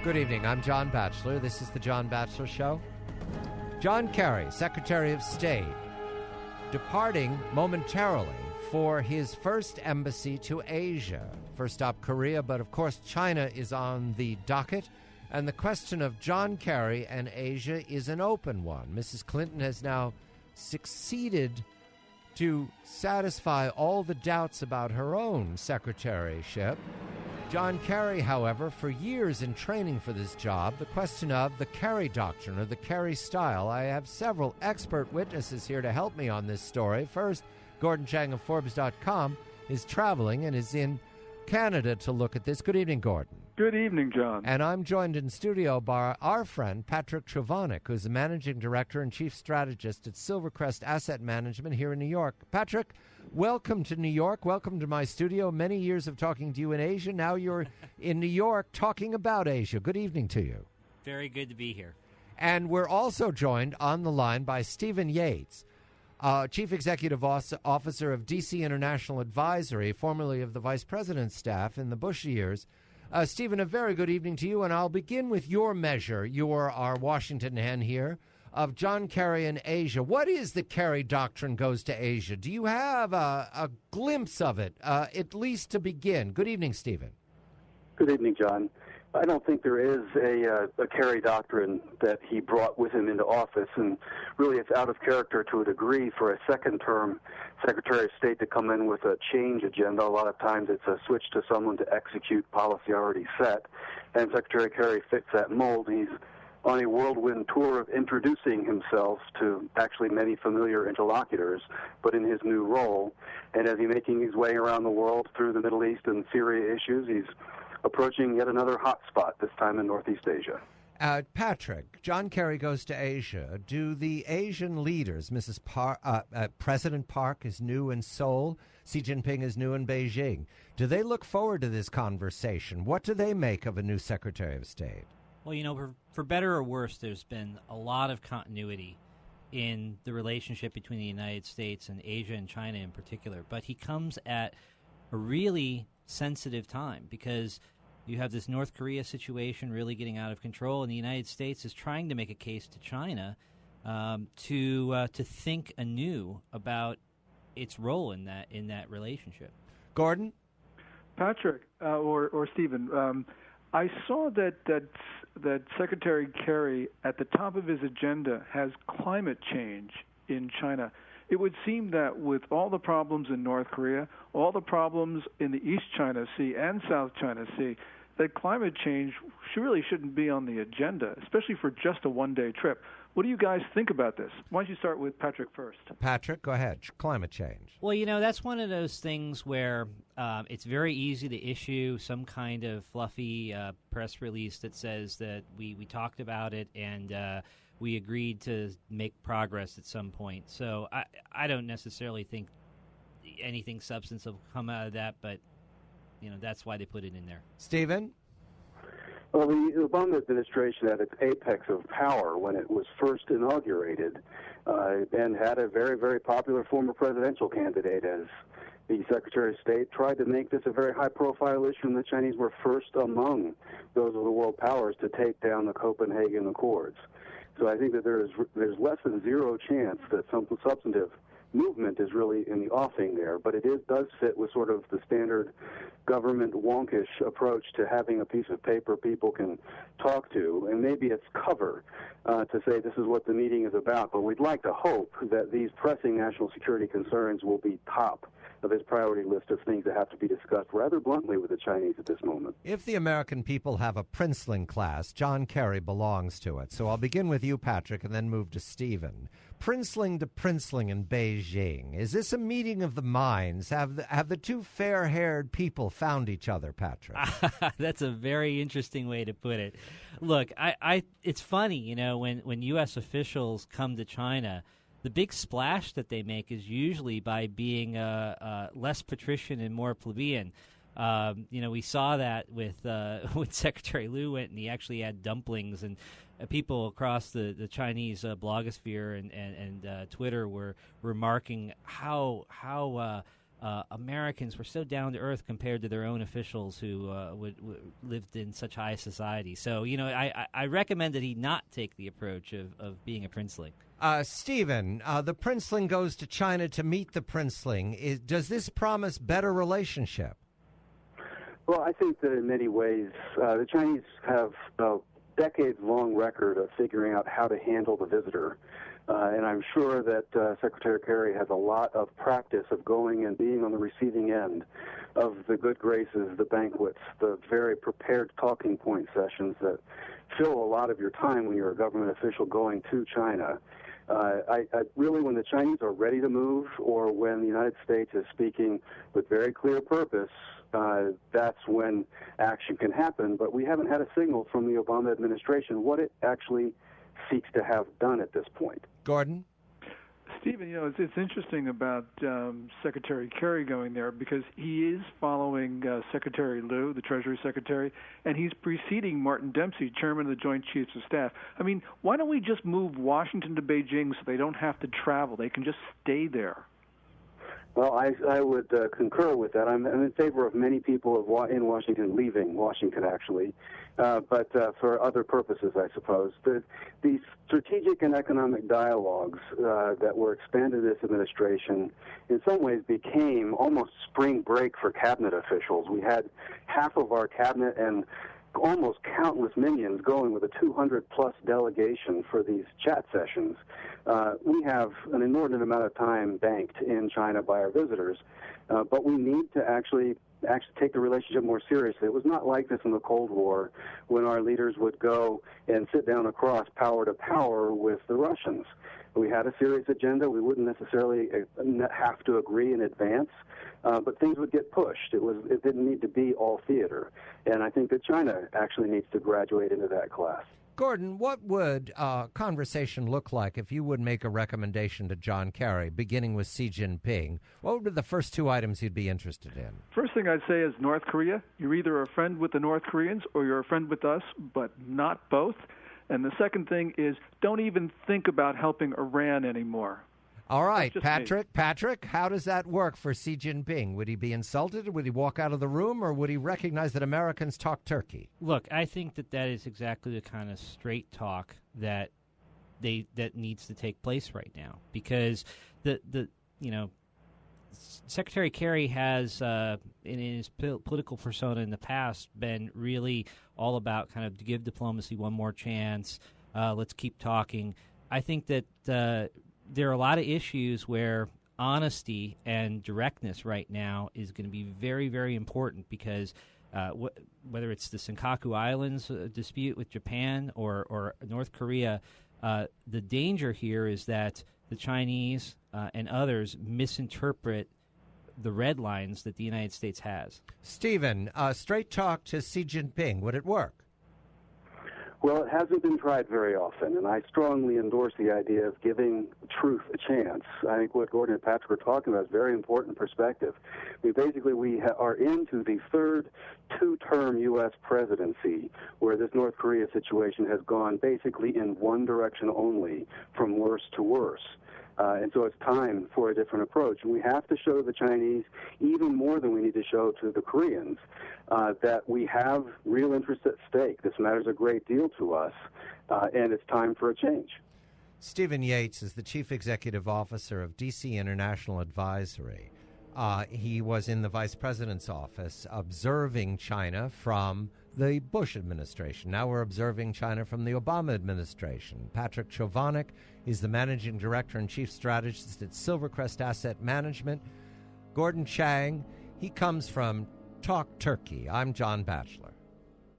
Good evening. I'm John Batchelor. This is the John Batchelor Show. John Kerry, Secretary of State, departing momentarily for his first embassy to Asia. First stop, Korea, but of course China is on the docket, and the question of John Kerry and Asia is an open one. Mrs. Clinton has now succeeded to satisfy all the doubts about her own secretaryship. John Kerry, however, for years in training for this job, the question of the Kerry doctrine or the Kerry style. I have several expert witnesses here to help me on this story. First, Gordon Chang of Forbes.com is traveling and is in Canada to look at this. Good evening, Gordon. Good evening, John. And I'm joined in studio by our friend Patrick Trevonick, who's the managing director and chief strategist at Silvercrest Asset Management here in New York. Patrick, welcome to New York. Welcome to my studio. Many years of talking to you in Asia. Now you're in New York talking about Asia. Good evening to you. Very good to be here. And we're also joined on the line by Stephen Yates, Chief Executive Officer of DC International Advisory, formerly of the Vice President's staff in the Bush years. Stephen, a very good evening to you, and I'll begin with your measure. You're our Washington hen here of John Kerry in Asia. What is the Kerry doctrine goes to Asia? Do you have a glimpse of it, at least to begin? Good evening, Stephen. Good evening, John. I don't think there is a Kerry doctrine that he brought with him into office, and really it's out of character to a degree for a second-term Secretary of State to come in with a change agenda. A lot of times it's a switch to someone to execute policy already set, and Secretary Kerry fits that mold. He's on a whirlwind tour of introducing himself to actually many familiar interlocutors, but in his new role. And as he's making his way around the world through the Middle East and Syria issues, he's approaching yet another hot spot, this time in Northeast Asia. Patrick, John Kerry goes to Asia. Do the Asian leaders, President Park is new in Seoul, Xi Jinping is new in Beijing, do they look forward to this conversation? What do they make of a new Secretary of State? Well, you know, for better or worse, there's been a lot of continuity in the relationship between the United States and Asia and China in particular. But he comes at a really sensitive time because you have this North Korea situation really getting out of control, and the United States is trying to make a case to China to think anew about its role in that relationship. Gordon? Patrick, or Stephen, I saw that Secretary Kerry, at the top of his agenda, has climate change in China. It would seem that with all the problems in North Korea, all the problems in the East China Sea and South China Sea, that climate change really shouldn't be on the agenda, especially for just a one-day trip. What do you guys think about this? Why don't you start with Patrick first? Patrick, go ahead. Climate change. Well, you know, that's one of those things where it's very easy to issue some kind of fluffy press release that says that we talked about it and we agreed to make progress at some point. So I don't necessarily think anything substantive will come out of that, but, you know, that's why they put it in there. Stephen? Well, the Obama administration at its apex of power when it was first inaugurated and had a very, very popular former presidential candidate as the Secretary of State, tried to make this a very high-profile issue, and the Chinese were first among those of the world powers to take down the Copenhagen Accords. So I think that there's less than zero chance that some substantive movement is really in the offing there, but it does fit with sort of the standard government wonkish approach to having a piece of paper people can talk to, and maybe it's cover to say this is what the meeting is about, but we'd like to hope that these pressing national security concerns will be top of his priority list of things that have to be discussed rather bluntly with the Chinese at this moment. If the American people have a princeling class, John Kerry belongs to it. So I'll begin with you, Patrick, and then move to Stephen. Princeling to princeling in Beijing. Is this a meeting of the minds? Have the two fair-haired people found each other, Patrick? That's a very interesting way to put it. Look, it's funny, you know, when U.S. officials come to China, the big splash that they make is usually by being less patrician and more plebeian. You know, we saw that with when Secretary Liu went and he actually had dumplings, and people across the Chinese blogosphere and Twitter were remarking how Americans were so down to earth compared to their own officials who lived in such high society. So, I recommend that he not take the approach of being a princeling. Stephen, the princeling goes to China to meet the princeling. Does this promise better relationship? Well, I think that in many ways, the Chinese have a decades-long record of figuring out how to handle the visitor. And I'm sure that Secretary Kerry has a lot of practice of going and being on the receiving end of the good graces, the banquets, the very prepared talking point sessions that fill a lot of your time when you're a government official going to China. I really, when the Chinese are ready to move, or when the United States is speaking with very clear purpose, that's when action can happen. But we haven't had a signal from the Obama administration what it actually seeks to have done at this point. Gordon? Stephen, it's interesting about Secretary Kerry going there because he is following Secretary Liu, the Treasury Secretary, and he's preceding Martin Dempsey, Chairman of the Joint Chiefs of Staff. I mean, why don't we just move Washington to Beijing so they don't have to travel? They can just stay there. Well, I would concur with that. I'm in favor of many people in Washington leaving Washington, actually, but for other purposes, I suppose. The strategic and economic dialogues that were expanded in this administration in some ways became almost spring break for cabinet officials. We had half of our cabinet and almost countless minions going with a 200-plus delegation for these chat sessions. We have an inordinate amount of time banked in China by our visitors, but we need to actually take the relationship more seriously. It was not like this in the Cold War when our leaders would go and sit down across power to power with the Russians. We had a serious agenda. We wouldn't necessarily have to agree in advance, but things would get pushed. It didn't need to be all theater. And I think that China actually needs to graduate into that class. Gordon, what would conversation look like if you would make a recommendation to John Kerry, beginning with Xi Jinping? What would be the first two items you'd be interested in? First thing I'd say is North Korea. You're either a friend with the North Koreans or you're a friend with us, but not both. And the second thing is don't even think about helping Iran anymore. All right, Patrick, how does that work for Xi Jinping? Would he be insulted? Would he walk out of the room? Or would he recognize that Americans talk turkey? Look, I think that is exactly the kind of straight talk that needs to take place right now. Because Secretary Kerry has, in his political persona in the past, been really all about kind of to give diplomacy one more chance. Let's keep talking. I think that there are a lot of issues where honesty and directness right now is going to be very, very important because whether it's the Senkaku Islands dispute with Japan or North Korea, the danger here is that the Chinese and others misinterpret the red lines that the United States has. Stephen, straight talk to Xi Jinping, would it work? Well, it hasn't been tried very often, and I strongly endorse the idea of giving truth a chance. I think what Gordon and Patrick were talking about is very important perspective. We are into the third two-term U.S. presidency where this North Korea situation has gone basically in one direction only, from worse to worse. And so it's time for a different approach. And we have to show the Chinese, even more than we need to show to the Koreans, that we have real interests at stake. This matters a great deal to us, and it's time for a change. Stephen Yates is the Chief Executive Officer of D.C. International Advisory. He was in the Vice President's office observing China from the Bush administration. Now we're observing China from the Obama administration. Patrick Chovanec is the Managing Director and Chief Strategist at Silvercrest Asset Management. Gordon Chang, he comes from Talk Turkey. I'm John Batchelor.